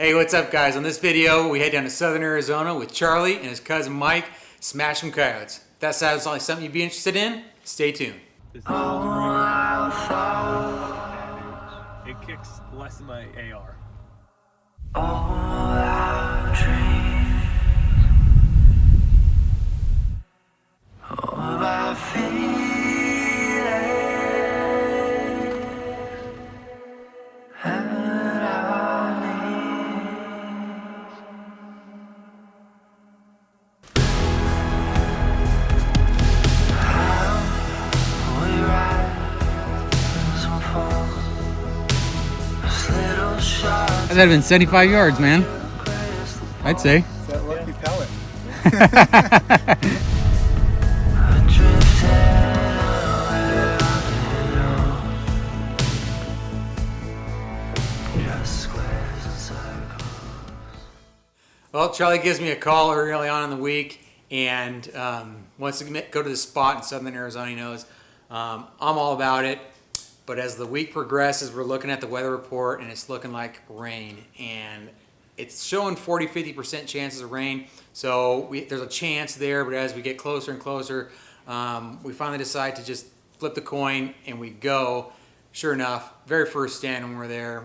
Hey, what's up guys? On this video, we head down to southern Arizona with Charlie and his cousin Mike, smash some coyotes. If that sounds like something you'd be interested in, stay tuned. It kicks less than my AR. All our dreams, all our feelings, and our needs. How we rise and fall, this little shot. That'd have been 75 yards, man. I'd say. It's that lucky pellet. Well, Charlie gives me a call early on in the week and wants to go to the spot in southern Arizona. He knows I'm all about it. But as the week progresses, we're looking at the weather report and it's looking like rain. And it's showing 40-50% chances of rain. So there's a chance there, but as we get closer and closer, we finally decide to just flip the coin and we go. Sure enough, very first stand when we're there,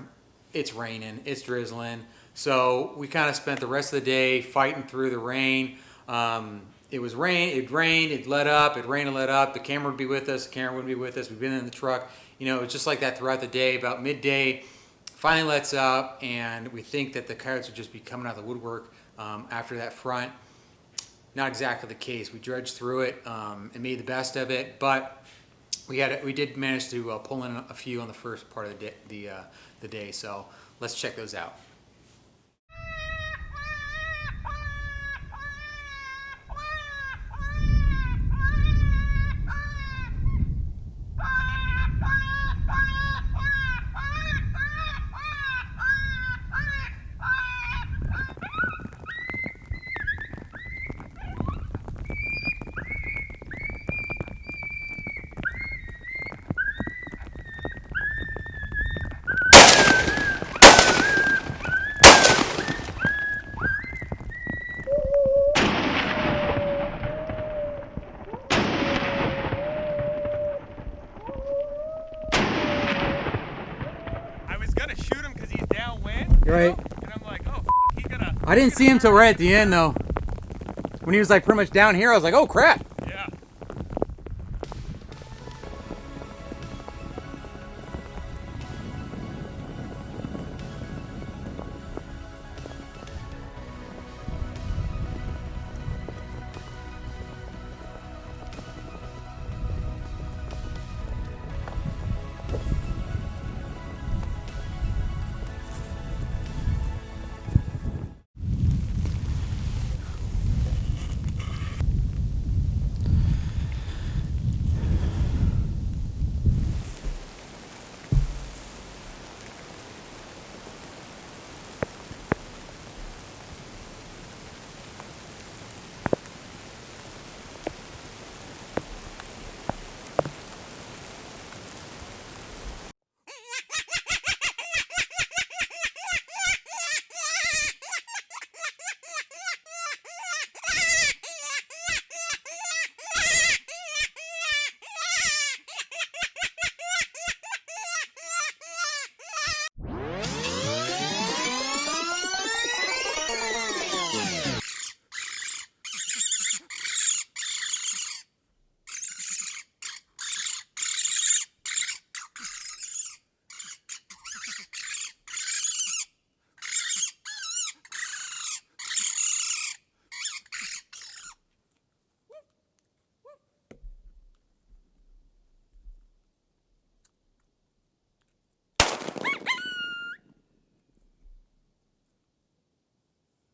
it's raining, it's drizzling. So we kind of spent the rest of the day fighting through the rain. It rained, it let up, it rained and let up. The camera would be with us, the camera wouldn't be with us. We've been in the truck. You know, it was just like that throughout the day. About midday, finally lets up, and we think that the coyotes would just be coming out of the woodwork after that front. Not exactly the case. We dredged through it and made the best of it, but we did manage to pull in a few on the first part of the day. So let's check those out. Right. And I'm like, oh, he gonna. I didn't see him till right at the end, though. When he was like pretty much down here, I was like, oh crap. Yeah.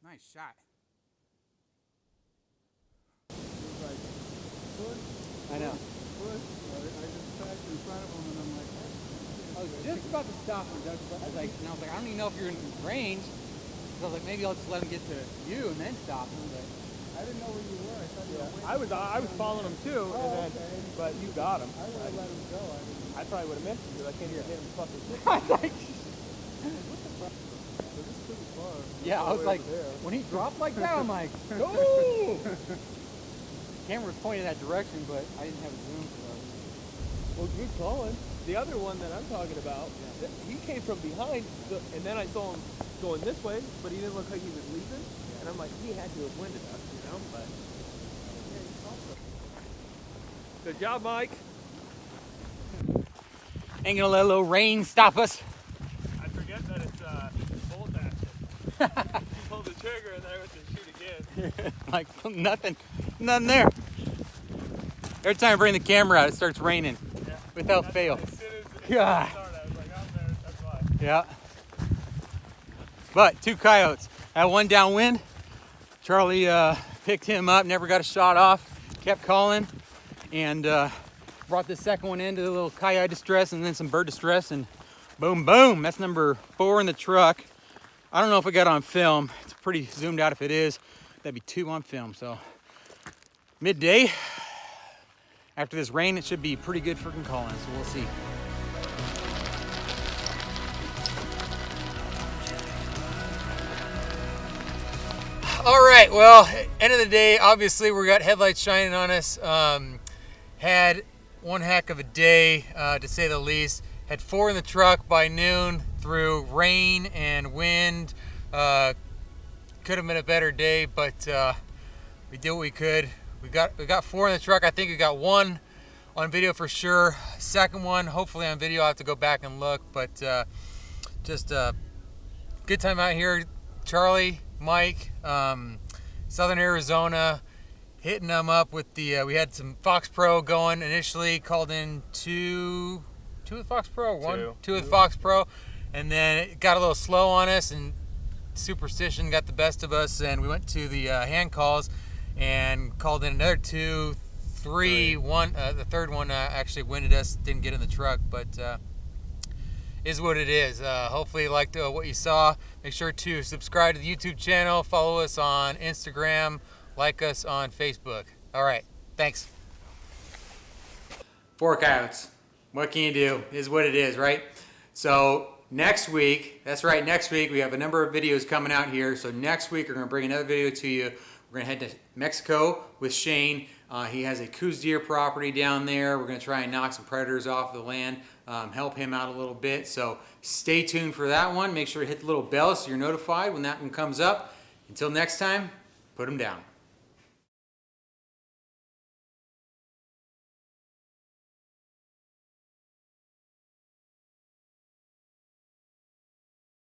Nice shot. I know. I just passed in front of him and I'm like, I was just about to stop him. I was like, I don't even know if you're in range. So I was like, maybe I'll just let him get to you and then stop him. But I didn't know where you were. I thought you were waiting. I was following him too, Oh, and then, okay. but you got him. I would have let him go. I probably would have missed him because I can't even hit him fucking shit. I was like, So this is pretty far. Yeah, I was like, when he dropped like that, I'm like, oh! Camera was pointing that direction, but I didn't have a zoom for that. Well, good calling. The other one that I'm talking about, he came from behind, and then I saw him going this way, but he didn't look like he was leaving. And I'm like, he had to have winded us, you know? But good job, Mike. Ain't gonna let a little rain stop us. I forget that it's bolt action. Pull the trigger and then I went to shoot again. Like nothing there. Every time I bring the camera out, it starts raining without fail. As soon as it God. started, I was like, oh, there, that's why. Yeah. But 2 coyotes. Had one downwind. Charlie picked him up, never got a shot off, kept calling, and brought the second one into the little coyote distress and then some bird distress, and boom, boom. That's number 4 in the truck. I don't know if it got on film. It's pretty zoomed out if it is. That'd be 2 on film. So midday. After this rain, it should be pretty good freaking calling, so we'll see. All right, well, end of the day, obviously we got headlights shining on us. Had one heck of a day, to say the least. Had 4 in the truck by noon through rain and wind. Could have been a better day, but we did what we could. We got 4 in the truck. I think we got 1 on video for sure. Second one, hopefully on video. I have to go back and look, but just a good time out here. Charlie, Mike, Southern Arizona, hitting them up with the, we had some FOXPRO going initially, called in two with FOXPRO, two with FOXPRO, and then it got a little slow on us, and superstition got the best of us, and we went to the hand calls and called in another 2, 3, 1. The third one actually winded us, didn't get in the truck, but is what it is. Hopefully you liked what you saw. Make sure to subscribe to the YouTube channel, follow us on Instagram, like us on Facebook. All right, thanks. 4 coyotes. What can you do? Is what it is, right? So next week, that's right, next week we have a number of videos coming out here. So next week we're gonna bring another video to you. We're gonna head to Mexico with Shane. He has a Coues deer property down there. We're gonna try and knock some predators off the land, help him out a little bit. So stay tuned for that one. Make sure to hit the little bell so you're notified when that one comes up. Until next time, put them down.